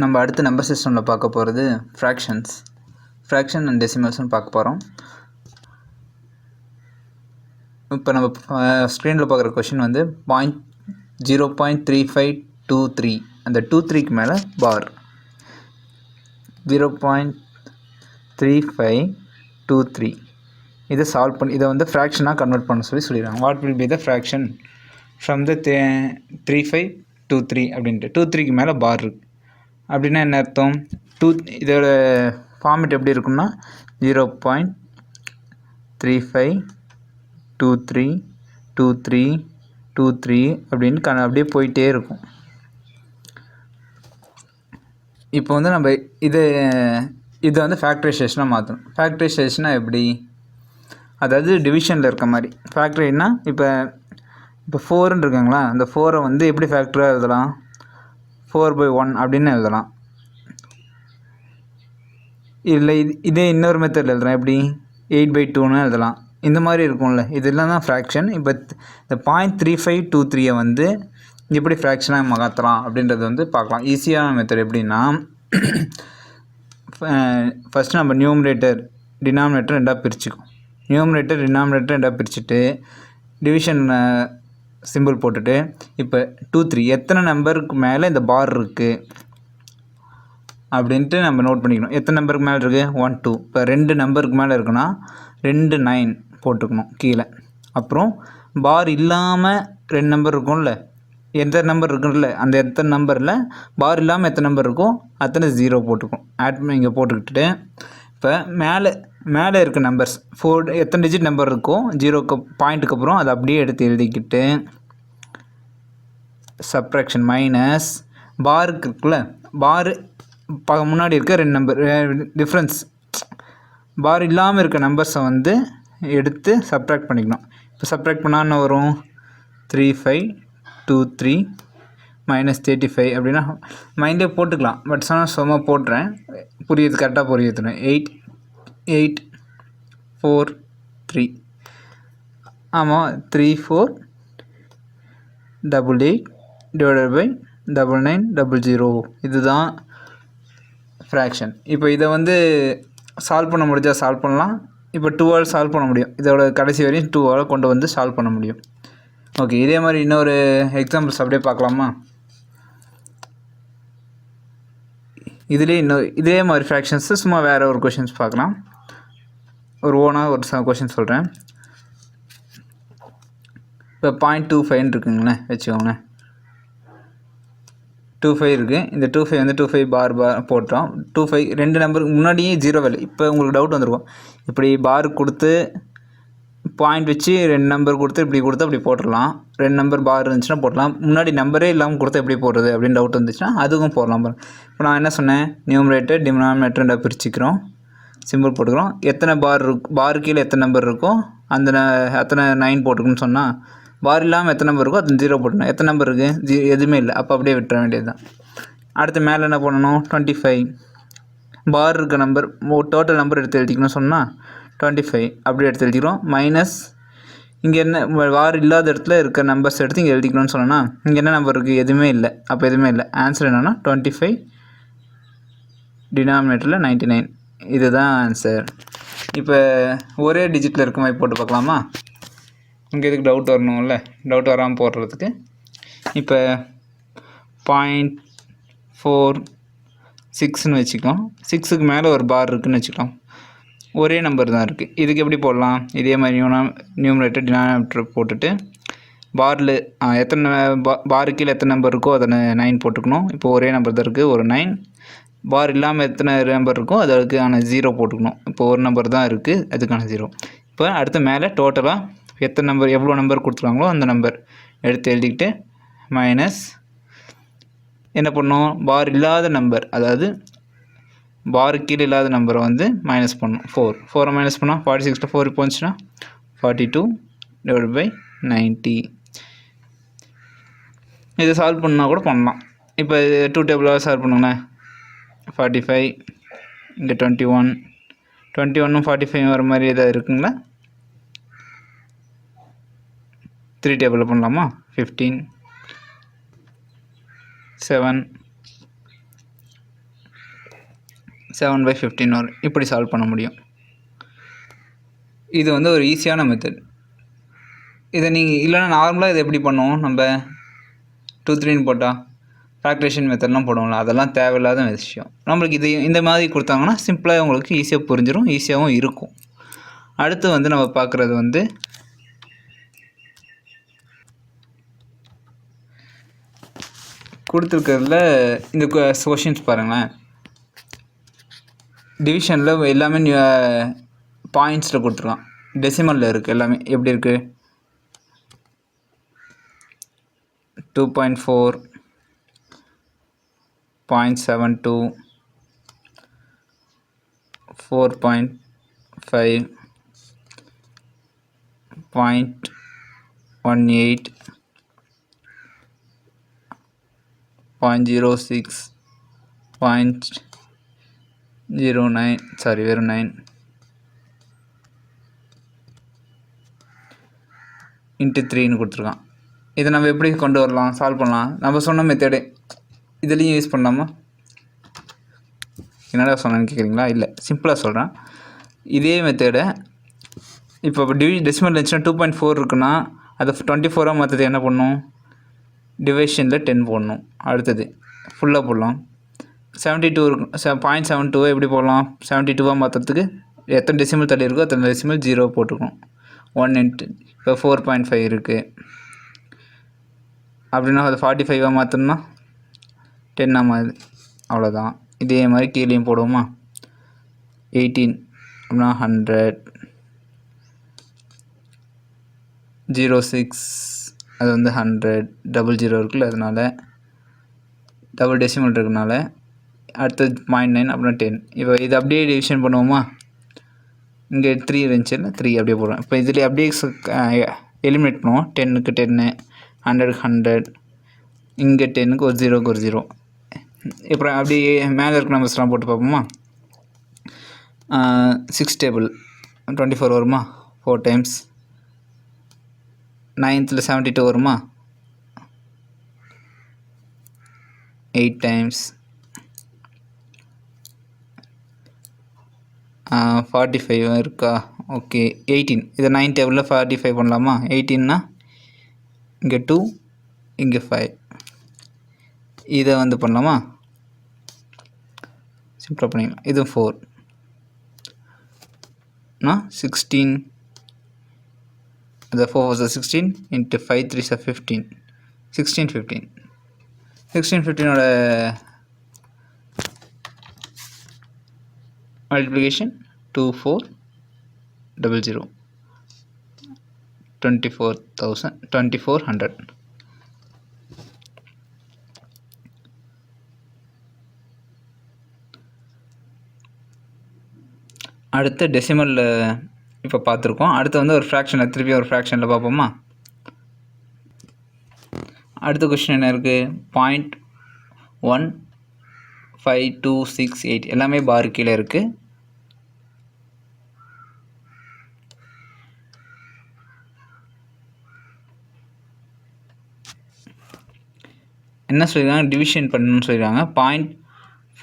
நம்ம அடுத்த நம்பர் சிஸ்டமில் பார்க்க போகிறது ஃப்ராக்ஷன் அண்ட் டெசிமல்ஸ்னு பார்க்க போகிறோம். இப்போ நம்ம ஸ்க்ரீனில் பார்க்குற கொஷின் வந்து 0.3523 அந்த 23க்கு மேலே பார் 0.3523 இதை சால்வ் பண்ணி இதை வந்து ஃப்ராக்ஷனாக கன்வெர்ட் பண்ண சொல்லிடுறாங்க. What will be the fraction from the 3523 அப்படின்ட்டு 23க்கு மேலே பார் இருக்குது அப்படின்னா என்ன அர்த்தம்? இதோட ஃபார்மேட் எப்படி இருக்குன்னா 0.35232323 அப்படின்னு அப்படியே போயிட்டே இருக்கும். இப்போ வந்து நம்ம இதை வந்து ஃபேக்டரைசேஷனாக மாற்றணும். ஃபேக்டரைசேஷனாக எப்படி? அதாவது டிவிஷனில் இருக்க மாதிரி. ஃபேக்டரினா இப்போ 4ன்னு இருக்காங்களா, அந்த 4ஐ வந்து எப்படி ஃபேக்டராக எழுதலாம்? 4/1 அப்படின்னு எழுதலாம். இல்லை இதே இன்னொரு மெத்தடில் எழுதலாம். எப்படி? 8/2ன்னு எழுதலாம். இந்த மாதிரி இருக்கும்ல, இதெல்லாம் தான் ஃப்ராக்ஷன். இப்போ இந்த 0.3523 வந்து எப்படி ஃப்ராக்ஷனாக மாற்றலாம் அப்படின்றது வந்து பார்க்கலாம். ஈஸியான மெத்தட் எப்படின்னா, ஃபஸ்ட்டு நம்ம நியூமரேட்டர் டினாமினேட்டர் ரெண்டாக பிரிச்சுக்கும். நியூமரேட்டர் டினாமினேட்டர் ரெண்டாக பிரிச்சுட்டு டிவிஷன் சிம்பிள் போட்டுட்டு இப்போ 23 எத்தனை நம்பருக்கு மேலே இந்த பார் இருக்குது அப்படின்ட்டு நம்ம நோட் பண்ணிக்கணும். எத்தனை நம்பருக்கு மேலே இருக்குது? 1 2. இப்போ 2 நம்பருக்கு மேலே இருக்குன்னா 2 9 போட்டுக்கணும் கீழே. அப்புறம் பார் இல்லாமல் 2 நம்பர் இருக்கும்ல, எந்த நம்பர் இருக்குல்ல அந்த எத்தனை நம்பரில் பார் இல்லாமல் எத்தனை நம்பர் இருக்கோ அத்தனை 0 போட்டுக்கும். ஆட் பண்ணி இங்கே போட்டுக்கிட்டு இப்போ மேலே இருக்க நம்பர்ஸ் 4 எத்தனை டிஜிட் நம்பர் இருக்கோ 0க்கு பாயிண்ட்டுக்கு அப்புறம் அதை அப்படியே எடுத்து எழுதிக்கிட்டு சப்ராக்ஷன் மைனஸ் பாருக்கு இருக்குல்ல, பாரு முன்னாடி இருக்க 2 நம்பர் டிஃப்ரென்ஸ் பார் இல்லாமல் இருக்க நம்பர்ஸை வந்து எடுத்து சப்ராக்ட் பண்ணிக்கணும். இப்போ சப்ராக்ட் பண்ணால் என்ன வரும்? 3523 -35 அப்படின்னா மைண்டே போட்டுக்கலாம். பட் சும்மா போட்டுறேன், புரியுது, கரெக்டாக புரியுதுன்னு. 8843 ஆமாம் 3488/9900 இதுதான் ஃப்ராக்ஷன். இப்போ இதை வந்து சால்வ் பண்ண முடிஞ்சால் சால்வ் பண்ணலாம். இப்போ 2ஆல் சால்வ் பண்ண முடியும். இதோட கடைசி வரையும் 2ஆல் கொண்டு வந்து சால்வ் பண்ண முடியும். ஓகே, இதே மாதிரி இன்னொரு எக்ஸாம்பிள்ஸ் அப்படியே பார்க்கலாமா? இதே மாதிரி ஃப்ராக்ஷன்ஸு சும்மா வேறு ஒரு கொஷின்ஸ் பார்க்கலாம். ஒரு கொஷின் சொல்கிறேன். இப்போ 0.25 இருக்குங்களேன் வச்சுக்கோங்களேன். 25 இருக்குது. இந்த 25 வந்து 25 பார் போட்டோம். 25 2 நம்பருக்கு முன்னாடியே 0 இல்லை. இப்போ உங்களுக்கு டவுட் வந்திருக்கும், இப்படி பார் கொடுத்து பாயிண்ட் வச்சு 2 நம்பர் கொடுத்து இப்படி கொடுத்து அப்படி போட்டுடலாம். 2 நம்பர் பார் இருந்துச்சுன்னா போடலாம். முன்னாடி நம்பரே இல்லாமல் கொடுத்து எப்படி போடுறது அப்படின்னு டவுட் வந்துச்சுன்னா அதுவும் போடலாம். இப்போ நான் என்ன சொன்னேன்? நியூமரேட்டர் டினாமினேட்டர் ரெண்டாக பிரிச்சுக்கிறோம், சிம்பிள் போட்டுக்கிறோம். எத்தனை பார் கீழே எத்தனை நம்பர் இருக்கோ அத்தனை 9 போட்டுக்கணும்னு சொன்னால், பார் இல்லாமல் எத்தனை நம்பர் இருக்கோ அது 0 போட்டணும். எத்தனை நம்பர் இருக்குது? எதுவுமே இல்லை. அப்போ அப்படியே விட்டுற வேண்டியது தான். அடுத்து மேலே என்ன பண்ணணும்? 25 பார் இருக்க நம்பர் டோட்டல் நம்பர் எடுத்து எழுதிக்கணும்னு சொன்னால் 25 அப்படியே எடுத்து எழுதிக்கிறோம். மைனஸ் இங்கே என்ன பார் இல்லாத இடத்துல இருக்க நம்பர்ஸ் எடுத்து இங்கே எழுதிக்கணும்னு சொன்னோன்னா இங்கே என்ன நம்பர் இருக்குது? எதுவுமே இல்லை. அப்போ எதுவுமே இல்லை. ஆன்சர் என்னென்னா 25 டினாமினேட்டரில் 99. இதுதான் ஆன்சர். இப்போ ஒரே டிஜிட்டில் இருக்க மாதிரி போட்டு பார்க்கலாமா? இங்கே எதுக்கு டவுட் வரணும்ல, டவுட் வராமல் போடுறதுக்கு. இப்போ 0.46ன்னு வச்சுக்கலாம். 6க்கு மேலே ஒரு பார் இருக்குதுன்னு வச்சுக்கலாம். ஒரே நம்பர் தான் இருக்குது. இதுக்கு எப்படி போடலாம்? இதே மாதிரி நியூமரேட்டர் டினாமினேட்டர் போட்டுட்டு பாரில் எத்தனை பாரு கீழே எத்தனை நம்பர் இருக்கோ அதை 9 போட்டுக்கணும். இப்போ ஒரே நம்பர் தான் இருக்குது, ஒரு 9. பார் இல்லாமல் எத்தனை நம்பர் இருக்கோ அதுக்கான 0 போட்டுக்கணும். இப்போ ஒரு நம்பர் தான் இருக்குது, அதுக்கான 0. இப்போ அடுத்து மேலே டோட்டலாக எத்தனை நம்பர் எவ்வளோ நம்பர் கொடுத்துருக்காங்களோ அந்த நம்பர் எடுத்து எழுதிக்கிட்டு மைனஸ் என்ன பண்ணணும்? பார் இல்லாத நம்பர், அதாவது பார் கீழே இல்லாத நம்பரை வந்து மைனஸ் பண்ணணும். 4 மைனஸ் பண்ணால் 46 4 போச்சுன்னா 42/90. இதை சால்வ் பண்ணால் கூட பண்ணலாம். இப்போ 2 டேபிளாக சால்வ் பண்ணுங்களேன். 45 இங்கே 21 45 வர மாதிரி எதாவது இருக்குங்களா? 3 டேபிளில் பண்ணலாமா? 15 7/15 வரும். இப்படி சால்வ் பண்ண முடியும். இது வந்து ஒரு ஈஸியான மெத்தட். இதை நீங்கள் இல்லைன்னா நார்மலாக இது எப்படி பண்ணுவோம், நம்ம 2 3ன்னு போட்டால் ஃபேக்டரேஷன் மெத்தட்லாம் போடுவோம்ல, அதெல்லாம் தேவையில்லாத விஷயம். நம்மளுக்கு இது இந்த மாதிரி கொடுத்தாங்கன்னா சிம்பிளாக உங்களுக்கு ஈஸியாக புரிஞ்சிடும், ஈஸியாகவும் இருக்கும். அடுத்து வந்து நம்ம பார்க்குறது வந்து கொடுத்துருக்கிறதுல இந்த கொஷின்ஸ் பாருங்களேன். டிவிஷனில் எல்லாமே பாயிண்ட்ஸில் கொடுத்துருக்கான், டெசிமலில் இருக்குது எல்லாமே. எப்படி இருக்குது, 2.4, 0.72, 4.5, 0.18, 0.06, 0.09, சாரி வெறும் 9 × 3ன்னு கொடுத்துருக்கான். இதை நம்ம எப்படி கொண்டு வரலாம், சால்வ் பண்ணலாம்? நம்ம சொன்ன மெத்தடு இதுலேயும் யூஸ் பண்ணலாமா? என்னடா சொன்னேன்னு கேட்குறீங்களா? இல்லை, சிம்பிளாக சொல்கிறேன். இதே மெத்தடை இப்போ டெசிமல் இருந்துச்சுன்னா 2.4 இருக்குன்னா அதை 24ஆக மாற்றது என்ன பண்ணணும், டிவிஷனில் 10 போடணும். அடுத்தது ஃபுல்லாக போடலாம். 72 இருக்கும், 0.72 எப்படி போடலாம், 72ஆக மாற்றுறதுக்கு எத்தனை டெசிமல் தள்ளி இருக்கோ அத்தனை டெசிமல் 0 போட்டுக்கணும். 1 × இப்போ 4.5 இருக்குது அப்படின்னா அது 45ஆக மாற்றணும்னா 10ஆக மாறுது. அவ்வளோதான். இதே மாதிரி கீழேயும் போடுவோமா, 18 அப்படின்னா 100, 06 அது வந்து 100, 00 இருக்குல்ல, அதனால் டபுள் டெசிமல் இருக்கனால. அடுத்தது 0.9 அப்படின்னா 10. இப்போ இது அப்படியே டிவிஷன் பண்ணுவோமா, இங்கே 3 இருந்துச்சுன்னா 3 அப்படியே போடுறோம். இப்போ இதில் அப்படியே எலிமினேட் பண்ணுவோம். 10க்கு 10, 100க்கு 100, இங்கே 10க்கு ஒரு 0க்கு ஒரு 0. இப்போ அப்படியே மேலே இருக்க நம்பர்ஸ்லாம் போட்டு பார்ப்போமா. 6 டேபிள் 24 வருமா, 4 டைம்ஸ். 9th 72 வருமா, 8 டைம்ஸ். 45 இருக்கா, ஓகே. 18 இதை 9 டேபிளில் 45 பண்ணலாமா. 18னா இங்கே 2, இங்கே 5. இதை வந்து பண்ணலாமா, சிம்பிளாக பண்ணிக்கலாம். இது 4னா 16, அது 4 × 16 × 5 3 15, 16 15. 16 15ஓட மல்டிப்ளிகேஷன் 2400, 2400. அடுத்து டெசிமலில் இப்போ பார்த்துருக்கோம். அடுத்து வந்து ஒரு ஃப்ராக்ஷனில், திருப்பி ஒரு ஃப்ராக்ஷனில் பார்ப்போமா. அடுத்த கொஸ்டின் என்ன இருக்குது, 0.15268 எல்லாமே பார் கீழே இருக்குது. என்ன சொல்லியிருக்காங்க, டிவிஷன் பண்ணணும்னு சொல்லியிருக்காங்க.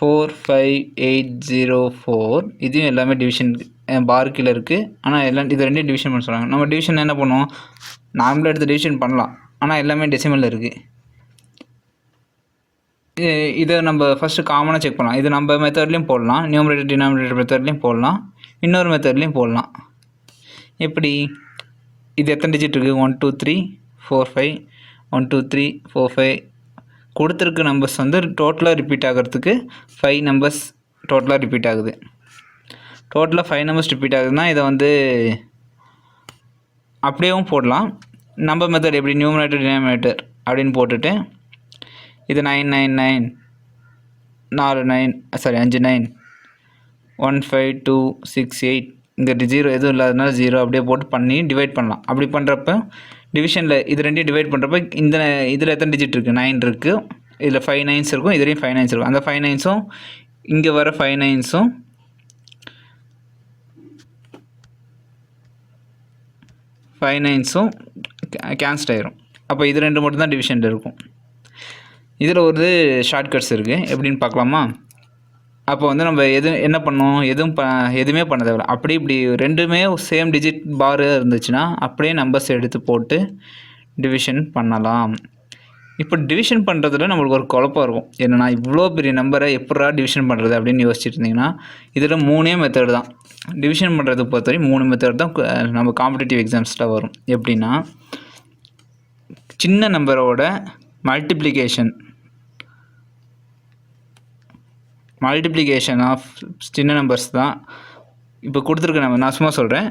0.45804 இதையும் எல்லாமே டிவிஷன் பார் கீழே இருக்குது. ஆனால் எல்லாம் இது ரெண்டையும் டிவிஷன் பண்ண சொல்கிறாங்க. நம்ம டிவிஷன் என்ன பண்ணுவோம், நார்மலாக எடுத்து டிவிஷன் பண்ணலாம், ஆனால் எல்லாமே டெசிமலில் இருக்குது. இதை நம்ம ஃபஸ்ட்டு காமனாக செக் பண்ணலாம். இது நம்ம மெத்தட்லேயும் போடலாம், நியூமரேட்டர் டினாமினேட்டர் மெத்தட்லேயும் போடலாம், இன்னொரு மெத்தட்லேயும் போடலாம். எப்படி, இது எத்தனை டிஜிட் இருக்குது, 1 2 3 4 5, 1 2 3 4 5 கொடுத்துருக்க நம்பர்ஸ் வந்து டோட்டலாக ரிப்பீட் ஆகிறதுக்கு 5 நம்பர்ஸ் டோட்டலாக ரிப்பீட் ஆகுது. டோட்டலாக 5 நம்பர்ஸ் ரிப்பீட் ஆகுதுன்னா இதை வந்து அப்படியேவும் போடலாம். நம்பர் மெத்தட் எப்படி, நியூமரேட்டர் டினாமினேட்டர் அப்படின்னு போட்டுட்டு இது 999 4 9 சாரி 5 9 1 5 2 6 8 இங்கே 0 எதுவும் இல்லாததுனால 0 அப்படியே போட்டு பண்ணி டிவைட் பண்ணலாம். அப்படி பண்ணுறப்ப டிவிஷனில் இது ரெண்டையும் டிவைட் பண்ணுறப்ப இந்த இதில் எத்தனை டிஜிட் இருக்குது, 9 இருக்குது. இதில் 5 9s இருக்கும், இதுலேயும் 5 9s இருக்கும். அந்த 5 9ஸும் இங்கே வர 5 9ஸும் கேன்சல் ஆயிரும். அப்போ இது ரெண்டு மட்டும் தான் டிவிஷனில் இருக்கும். இதில் ஒரு ஷார்ட்கட்ஸ் இருக்குது, எப்படின்னு பார்க்கலாமா? அப்போ வந்து நம்ம என்ன பண்ணோம், எதுவுமே பண்ண தேவையில்ல. அப்படி இப்படி ரெண்டுமே சேம் டிஜிட் பார் இருந்துச்சுன்னா அப்படியே நம்பர்ஸ் எடுத்து போட்டு டிவிஷன் பண்ணலாம். இப்போ டிவிஷன் பண்ணுறதுல நம்மளுக்கு ஒரு குழப்பம் இருக்கும். என்னென்னா இவ்வளோ பெரிய நம்பரை எப்படா டிவிஷன் பண்ணுறது அப்படின்னு யோசிச்சுட்டு இருந்தீங்கன்னா, இதில் 3 மெத்தட் தான் டிவிஷன் பண்ணுறது பொறுத்தவரை. 3 மெத்தட் தான் நம்ம காம்படிட்டிவ் எக்ஸாம்ஸில் வரும். எப்படின்னா, சின்ன நம்பரோட மல்டிப்ளிகேஷன் ஆஃப் சின்ன நம்பர்ஸ் தான் இப்போ கொடுத்துருக்க நம்பர். நான் சும்மா சொல்கிறேன்,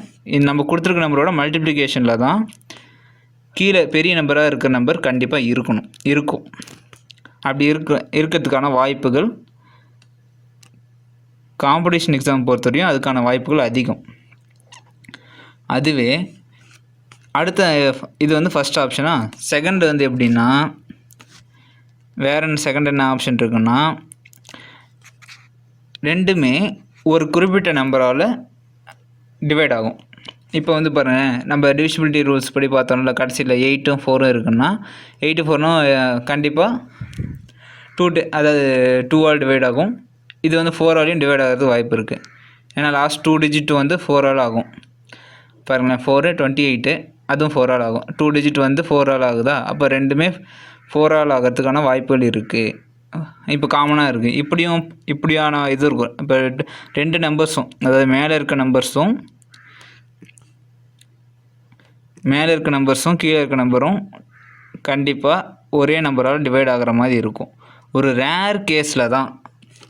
நம்ம கொடுத்துருக்க நம்பரோட மல்டிப்ளிகேஷனில் தான் கீழே பெரிய நம்பராக இருக்கிற நம்பர் கண்டிப்பாக இருக்கும். அப்படி இருக்கிறதுக்கான வாய்ப்புகள் காம்படிஷன் எக்ஸாம் பொறுத்தவரையும் அதுக்கான வாய்ப்புகள் அதிகம். அதுவே அடுத்த இது வந்து ஃபஸ்ட் ஆப்ஷனா. செகண்ட் வந்து எப்படின்னா, செகண்ட் என்ன ஆப்ஷன் இருக்குன்னா, ரெண்டுமே ஒரு குறிப்பிட்ட நம்பரால் டிவைட் ஆகும். இப்போ வந்து பாருங்கள், நம்ம டிவிசிபிலிட்டி ரூல்ஸ் படி பார்த்தோம்ல, கடைசியில் 8ம் 4ம் இருக்குன்னா 8 4ம் கண்டிப்பாக 2ஆல் டிவைட் ஆகும். இது வந்து 4ஆலையும் டிவைட் ஆகிறதுக்கு வாய்ப்பு இருக்குது. ஏன்னா லாஸ்ட் 2 டிஜிட் வந்து 4ஆல் ஆகும். பாருங்களேன், 4 28, அதுவும் 4ஆல் ஆகும். 2 டிஜிட் வந்து 4ஆல் ஆகுதா, அப்போ ரெண்டுமே 4ஆல் ஆகிறதுக்கான வாய்ப்புகள் இருக்குது. இப்போ காமனாக இருக்குது. இப்படியான இது இருக்கும். இப்போ 2 நம்பர்ஸும், அதாவது மேலே இருக்க கீழே இருக்க நம்பரும் கண்டிப்பாக ஒரே நம்பரால் டிவைட் ஆகிற மாதிரி இருக்கும். ஒரு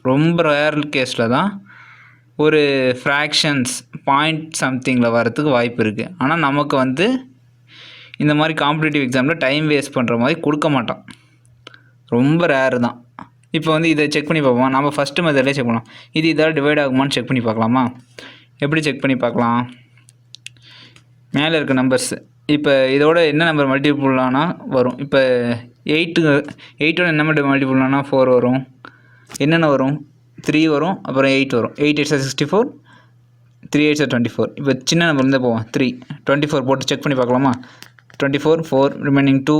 ரொம்ப ரேர் கேஸில் தான் ஒரு ஃப்ராக்ஷன்ஸ் பாயிண்ட் சம்திங்கில் வரத்துக்கு வாய்ப்பு இருக்குது. ஆனால் நமக்கு வந்து இந்த மாதிரி காம்படிட்டிவ் எக்ஸாமில் டைம் வேஸ்ட் பண்ணுற மாதிரி கொடுக்க மாட்டோம். ரொம்ப ரேரு தான். இப்போ வந்து இதை செக் பண்ணி பார்ப்போம். நம்ம ஃபஸ்ட்டு மெத்தட்லேயே செக் பண்ணலாம். இதால் டிவைட் ஆகுமான்னு செக் பண்ணி பார்க்கலாமா? எப்படி செக் பண்ணி பார்க்கலாம்? மேலே இருக்க நம்பர்ஸ், இப்போ இதோட என்ன நம்பர் மல்டிபிள் ஆனால் வரும்? இப்போ 8ஓட என்ன மல்டிபிள் ஆனால் 4 வரும். என்னென்ன வரும்? 3 வரும், அப்புறம் 8 வரும். 8 8 64, 3 8 24. இப்போ சின்ன நம்பர்லேருந்து போவோம். 3 24 போட்டு செக் பண்ணி பார்க்கலாமா? 24 4 ரிமைனிங் 2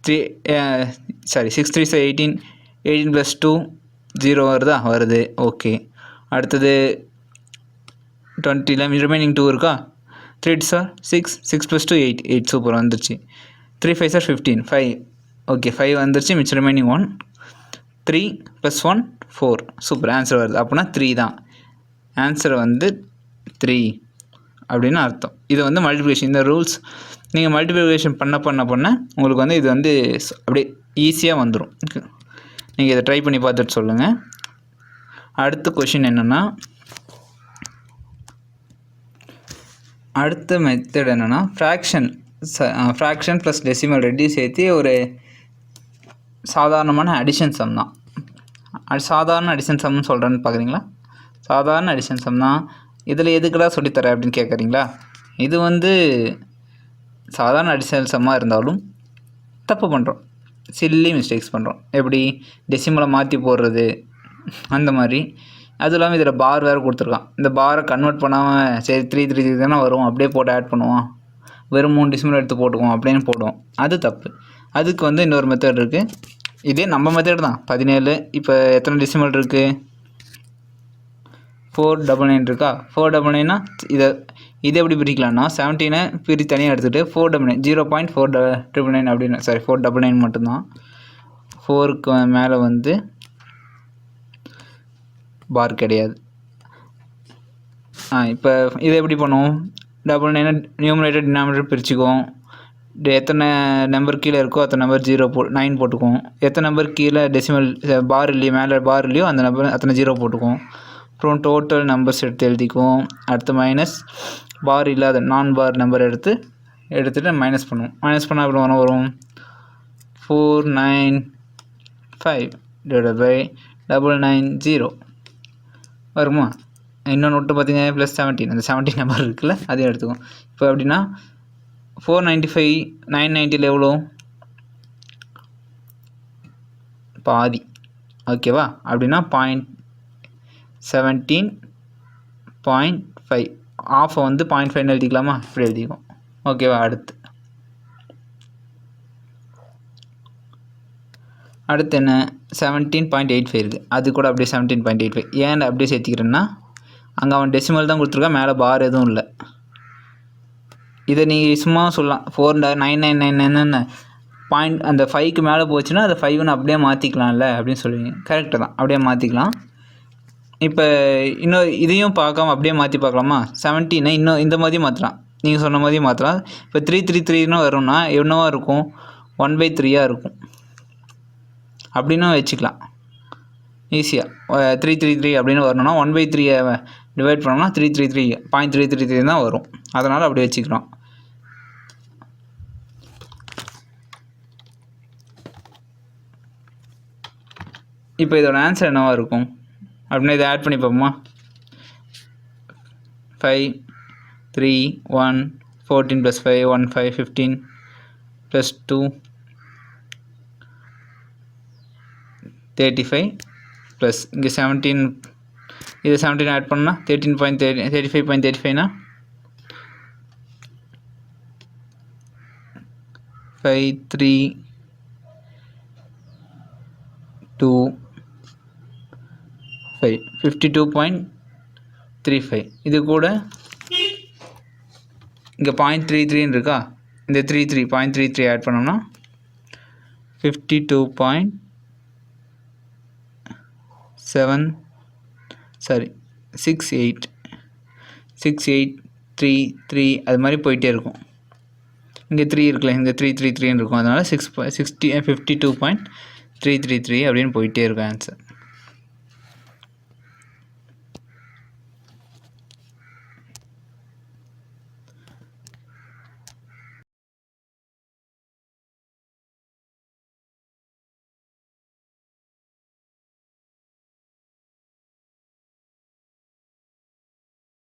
6 3 18 18 + 2 0 வருது. ஓகே. அடுத்தது 20 ரிமைனிங் 2 இருக்கா? 3 6 6 + 2 8 சூப்பர் வந்துருச்சு. 3 5 15 5 ஓகே 5 வந்துருச்சு. மிச்சம் ரிமைனிங் 1 3 + 1 4 சூப்பர் ஆன்சர் வருது. அப்படின்னா 3 தான் ஆன்சர் வந்து 3 அப்படின்னு அர்த்தம். இது வந்து மல்டிப்ளிகேஷன். இந்த ரூல்ஸ் நீங்கள் மல்டிப்ளிகேஷன் பண்ண உங்களுக்கு வந்து இது வந்து அப்படியே ஈஸியாக வந்துடும். நீங்கள் இதை ட்ரை பண்ணி பார்த்துட்டு சொல்லுங்கள். அடுத்த கொஷின் என்னென்னா, அடுத்த மெத்தட் என்னென்னா, ஃப்ராக்ஷன் ப்ளஸ் டெசிமல் ரெண்டையும் சேர்த்து ஒரு சாதாரணமான அடிஷன் சம் தான். சாதாரண அடிஷன் சம்னு சொல்கிறேன்னு பார்க்குறீங்களா? சாதாரண அடிஷன் சம் தான். இதில் எதுக்கெல்லாம் சொல்லித்தரேன் அப்படின்னு கேட்குறீங்களா? இது வந்து சாதாரண அடிஷனல் சம்மாக இருந்தாலும் தப்பு பண்ணுறோம், சில்லி மிஸ்டேக்ஸ் பண்ணுறோம். எப்படி டெசிமலை மாற்றி போடுறது அந்த மாதிரி. அதுவும் இல்லாமல் இதில் பார் வேறு கொடுத்துருக்கான். இந்த பாரை கன்வெர்ட் பண்ணாமல் சரி 3 3 3 தானே வரும், அப்படியே போட்டு ஆட் பண்ணுவோம், வெறும் 3 டெசிமல் எடுத்து போட்டுக்குவோம் அப்படின்னு போடுவோம். அது தப்பு. அதுக்கு வந்து இன்னொரு மெத்தட் இருக்குது. இதே நம்ம மெத்தட் தான். 17 இப்போ எத்தனை டெசிமல் இருக்குது? 499 இருக்கா? 499னா இதை எப்படி பிரிக்கலாம்னா 17 தனியாக எடுத்துகிட்டு 499 0.499 அப்படின்னு 499 மட்டும்தான். 4க்கு மேலே வந்து பார் கிடையாது. இப்போ இதை எப்படி பண்ணுவோம்? 99 நியூமரேட்டர் டினாமினேட்டர் பிரிச்சுக்குவோம். எத்தனை நம்பர் கீழே இருக்கோ அத்தனை நம்பர் 9 போட்டுக்குவோம். எத்தனை நம்பர் கீழே டெசிமல் பார் இல்லையோ, மேலே பார் இல்லையோ அந்த நம்பர் அத்தனை 0 போட்டுக்குவோம். அப்புறம் டோட்டல் நம்பர்ஸ் எடுத்து எழுதிக்குவோம். அடுத்து மைனஸ் பார் இல்லாத நான் பார் நம்பர் எடுத்துகிட்டு மைனஸ் பண்ணுவோம். மைனஸ் பண்ணால் எப்படி வரும்? 495 / 990 வருமா? இன்னொன்று விட்டு பார்த்தீங்க +17, அந்த 17 நம்பர் இருக்குல்ல அதையும் எடுத்துக்குவோம். இப்போ அப்படின்னா 495 990 எவ்வளோ? பாதி. ஓகேவா? அப்படின்னா 17.5 ஆஃபை வந்து 0.5 எழுதிக்கலாமா? இப்படி எழுதிக்குவோம். ஓகேவா? அடுத்து அடுத்து என்ன 17.85 இருக்குது, அது கூட அப்படியே 17.85. ஏன் அப்படியே சேர்த்திக்கிறேன்னா அங்கே அவன் டெசிமல் தான் கொடுத்துருக்கான், மேலே பார் எதுவும் இல்லை. இதை நீங்கள் சும்மா சொல்லலாம் 4.9999 பாயிண்ட் அந்த 5க்கு மேலே போச்சுன்னா அதை 5ன்னு அப்படியே மாற்றிக்கலாம்ல அப்படின்னு சொல்லுவீங்க. கரெக்டு தான், அப்படியே மாற்றிக்கலாம். இப்போ இன்னும் இதையும் பார்க்காம அப்படியே மாற்றி பார்க்கலாமா? 17 இன்னும் இந்த மாதிரி மாற்றலாம், நீங்கள் சொன்ன மாதிரி மாற்றலாம். இப்போ 333ன்னு வரும்னா என்னவா இருக்கும்? 1/3 இருக்கும் அப்படின்னும் வச்சுக்கலாம் ஈஸியாக. 333 அப்படின்னு வரணும்னா 1/3 டிவைட் பண்ணோம்னா 333 தான் வரும். அதனால் அப்படி வச்சுக்கிறோம். இப்போ இதோட ஆன்சர் என்னவாக இருக்கும் அப்படின்னா இதை ஆட் பண்ணி பார்ப்போமா? 5 3 1 14 + 5 15 15 + 2 35 ப்ளஸ் இங்கே 17, இது 17 ஆட் பண்ணால் 35.35னா 5 3 2 5 52.35. இது கூட இங்கே 0.33 இருக்கா, இந்த 0.33 ஆட் பண்ணோம்னா 6833 அது மாதிரி போயிட்டே இருக்கும். இங்கே 3 இருக்குல்ல, இங்கே 333 இருக்கும், அதனால் 52.333 அப்படின்னு போயிட்டே இருக்கும் ஆன்சர்.